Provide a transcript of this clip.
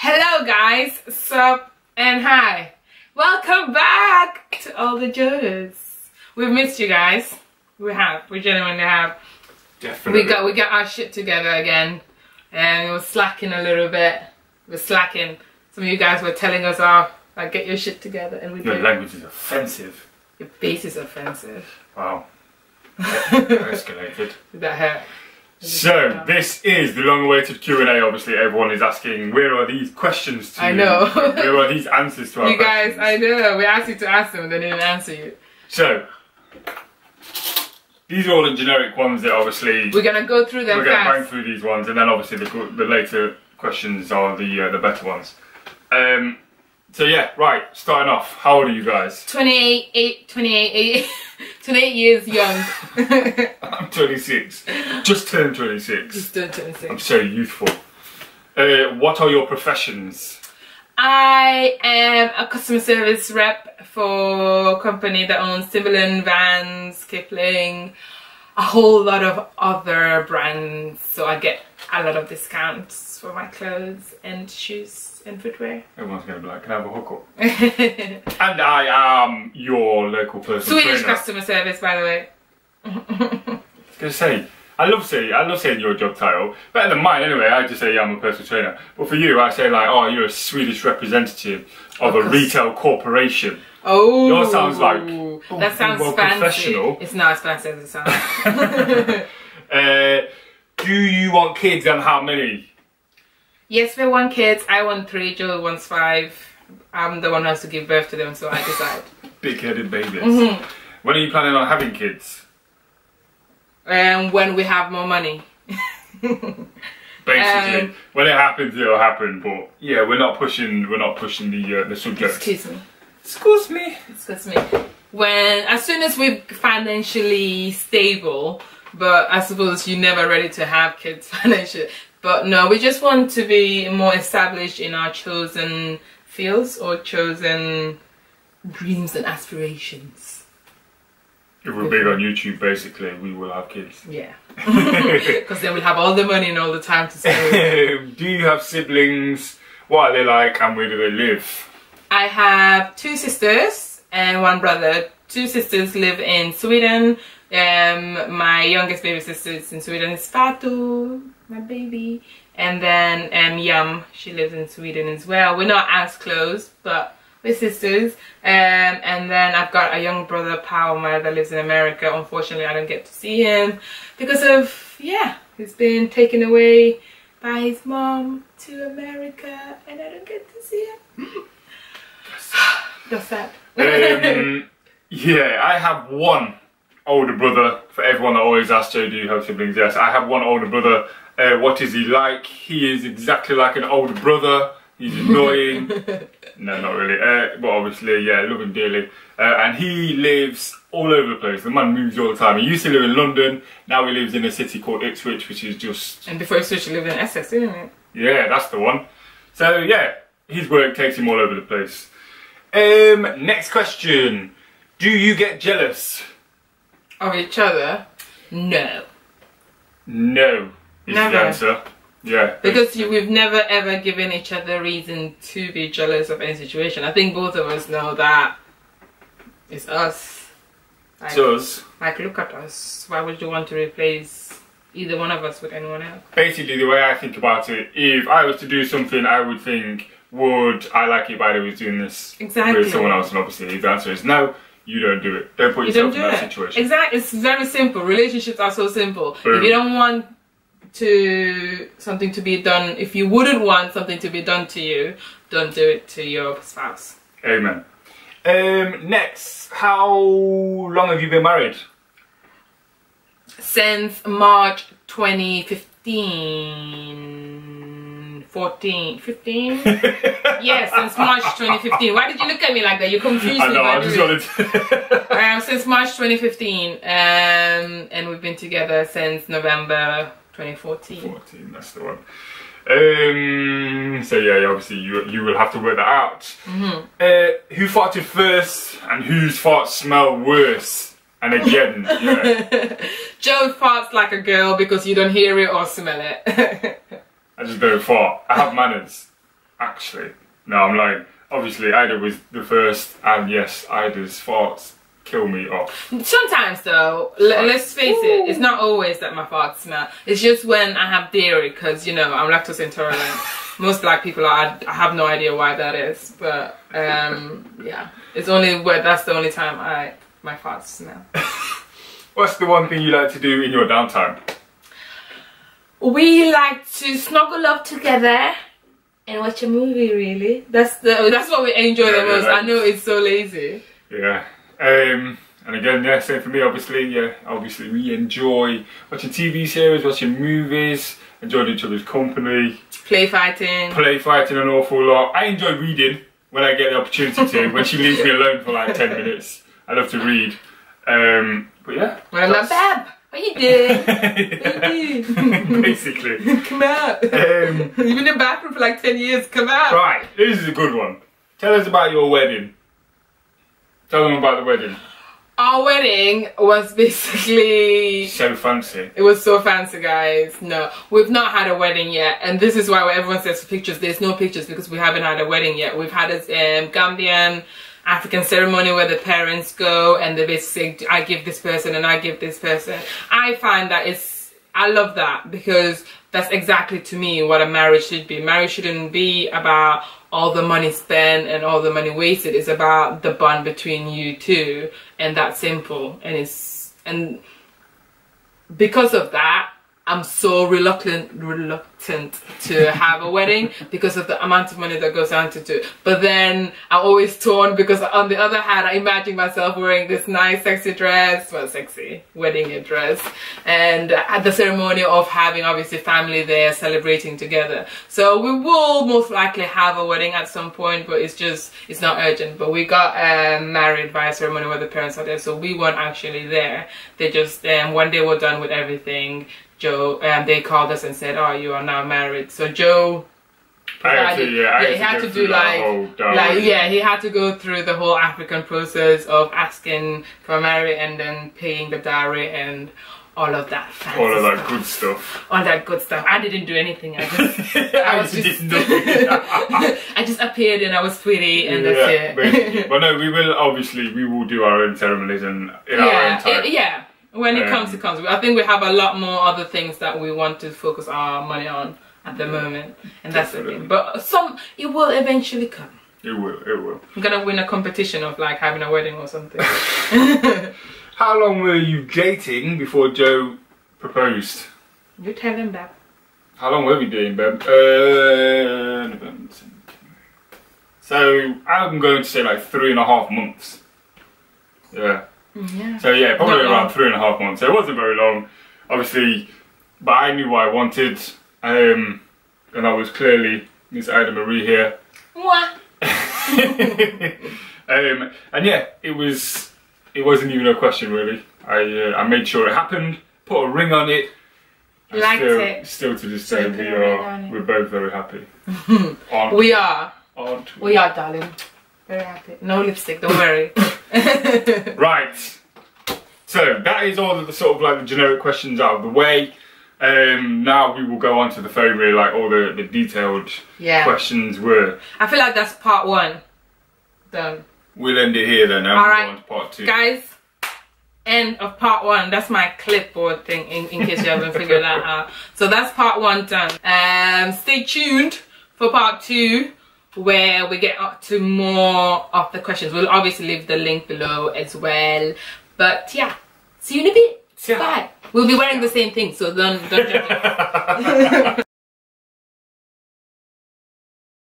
Hello guys, sup and hi. Welcome back to all the Jonas. We've missed you guys. We genuinely have. Definitely. We got our shit together again. And we were slacking a little bit. We're slacking. Some of you guys were telling us off, like, get your shit together, and we did. Your language is offensive. Your face is offensive. Wow. That escalated. That hurt. So, this is the long-awaited Q&A. Obviously, everyone is asking, where are these questions to? I know. Where are these answers to our you guys, questions? I know. We asked you to ask them, and they didn't answer you. So, these are all the generic ones that obviously... We're going to go through them We're going to fast. bang through these ones, and then obviously the later questions are the better ones. So yeah, right, starting off, how old are you guys? 28 years young. I'm 26. Just turned 26. Just turned 26. I'm so youthful. What are your professions? I am a customer service rep for a company that owns Timberland, Vans, Kipling, a whole lot of other brands. So I get a lot of discounts for my clothes and shoes and footwear. Everyone's going to be like, can I have a hookup? And I am your local personal Swedish trainer. customer service, by the way. I was going to say, I love saying your job title. Better than mine anyway, I just say, yeah, I'm a personal trainer. But for you, I say like, oh, you're a Swedish representative of a retail corporation. Oh, Yours sounds like, that sounds well, fancy. professional. It's not as fancy as it sounds. Do you want kids and how many? Yes, we want kids. I want 3. Joe wants 5. I'm the one who has to give birth to them, so I decide. Big-headed babies. When are you planning on having kids? When we have more money. Basically, when it happens, it'll happen. But yeah, we're not pushing the subject. Excuse me. Excuse me. Excuse me. As soon as we're financially stable, but I suppose you're never ready to have kids financially. But no, we just want to be more established in our chosen fields or chosen dreams and aspirations. If we're big on YouTube, basically, we will have kids. Yeah. Because then we'll have all the money and all the time to spend. Do you have siblings? What are they like and where do they live? I have 2 sisters and 1 brother. 2 sisters live in Sweden. My youngest baby sister is in Sweden. It's Fatu, my baby. And then Yum, she lives in Sweden as well. We're not as close, but we're sisters. And then I've got a young brother, Palmer, that lives in America. Unfortunately, I don't get to see him because of, yeah, he's been taken away by his mom to America, and I don't get to see him. That's sad. Yeah, I have 1 older brother. For everyone that always asks, Joe, do you have siblings? Yes, I have 1 older brother. What is he like? He is exactly like an older brother. He's annoying. No, not really. But obviously, yeah, love him dearly. And he lives all over the place. The man moves all the time. He used to live in London. Now he lives in a city called Ipswich, which is just... And before Ipswich, he lived in Essex, didn't it? Yeah, that's the one. So, yeah, his work takes him all over the place. Next question. Do you get jealous? Of each other? No. No, is Never. the answer. Yeah. Because we've never ever given each other reason to be jealous of any situation. I think both of us know that it's us. Like, It's us. like, look at us. Why would you want to replace either one of us with anyone else? Basically, the way I think about it, if I was to do something, I would think, would I like it if I was doing this Exactly. with someone else? And obviously, the answer is no. You don't do it. Don't put You don't yourself do in that it. situation. Exactly. It's very simple. Relationships are so simple. Boom. If you don't want something to be done, if you wouldn't want something to be done to you, don't do it to your spouse. Amen. Next, how long have you been married? Since March 2015. 15? Yes, since March 2015. Why did you look at me like that? You confused me. I know, I just wanted to... Since March 2015, and we've been together since November 2014. 14, that's the one. So yeah, obviously you will have to work that out. Who farted first and whose farts smell worse? And again, yeah. Joe farts like a girl because you don't hear it or smell it. I just don't fart. I have manners. I Actually, no, I'm lying. Obviously, Ida was the first, and yes, Ida's farts kill me off. Sometimes though, let's face it, it's not always that my farts smell. It's just when I have dairy, because, you know, I'm lactose intolerant. Most black people are. I have no idea why that is, but yeah, it's only where that's the only time my farts smell. What's the one thing you like to do in your downtime? We like to snuggle up together and watch a movie. Really, that's what we enjoy the most. I know it's so lazy. Yeah. And again, yeah, same for me. Obviously, yeah. Obviously, we enjoy watching TV series, watching movies, enjoying each other's company. Play fighting an awful lot. I enjoy reading when I get the opportunity to. When she leaves me alone for like 10 minutes, I love to read. But yeah. When I'm not Bab. What you doing? Basically. Come out. You've been in the bathroom for like 10 years. Come out. Right, this is a good one. Tell us about your wedding. Tell them about the wedding. Our wedding was basically... So fancy. It was so fancy, guys. No, we've not had a wedding yet. And this is why when everyone says pictures, there's no pictures because we haven't had a wedding yet. We've had a Gambian African ceremony where the parents go and they basically say, I give this person and I give this person. I find that I love that because that's exactly to me what a marriage should be. Marriage shouldn't be about all the money spent and all the money wasted. It's about the bond between you two, and that's simple. And because of that, I'm so reluctant to have a wedding because of the amount of money that goes on to do. But then I'm always torn because on the other hand, I imagine myself wearing this nice sexy dress, well, sexy wedding dress, and at the ceremony of having obviously family there celebrating together. So we will most likely have a wedding at some point, but it's not urgent. But we got married by a ceremony where the parents are there, so we weren't actually there. They just when they were done with everything, Joe, they called us and said, "Oh, you are now married." So Joe, he had to do he had to go through the whole African process of asking for marriage and then paying the dowry and all of that fancy all of that stuff. good stuff. All that good stuff. I didn't do anything. I just appeared and I was pretty and that's it. Basically. But no, we will do our own ceremonies and in our own time. When it comes, it comes. I think we have a lot more other things that we want to focus our money on at the moment, and that's the thing. But it will eventually come. It will. I'm gonna win a competition of like having a wedding or something. How long were you dating before Joe proposed? You tell them that. How long were we dating, babe? So I'm going to say like 3.5 months. Yeah. Yeah. So yeah, probably around 3.5 months. So it wasn't very long, obviously, but I knew what I wanted, and I was clearly Miss Ida Marie here. What? And yeah, it wasn't even a question really. I made sure it happened, put a ring on it. Still to this day, we're both very happy. We are. Aren't we? We are, darling. Very happy. No lipstick, don't worry. Right. So that is all of the sort of like the generic questions out of the way. Now we will go on to the phone where like all the detailed questions were. I feel like that's part 1. Done. We'll end it here then. Now we'll go on to part 2. Guys, end of part 1. That's my clipboard thing in case you haven't figured that out. So that's part 1 done. Stay tuned for part 2. Where we get up to more of the questions. We'll obviously leave the link below as well. But yeah, see you in a bit. Bye. We'll be wearing the same thing, so don't judge us.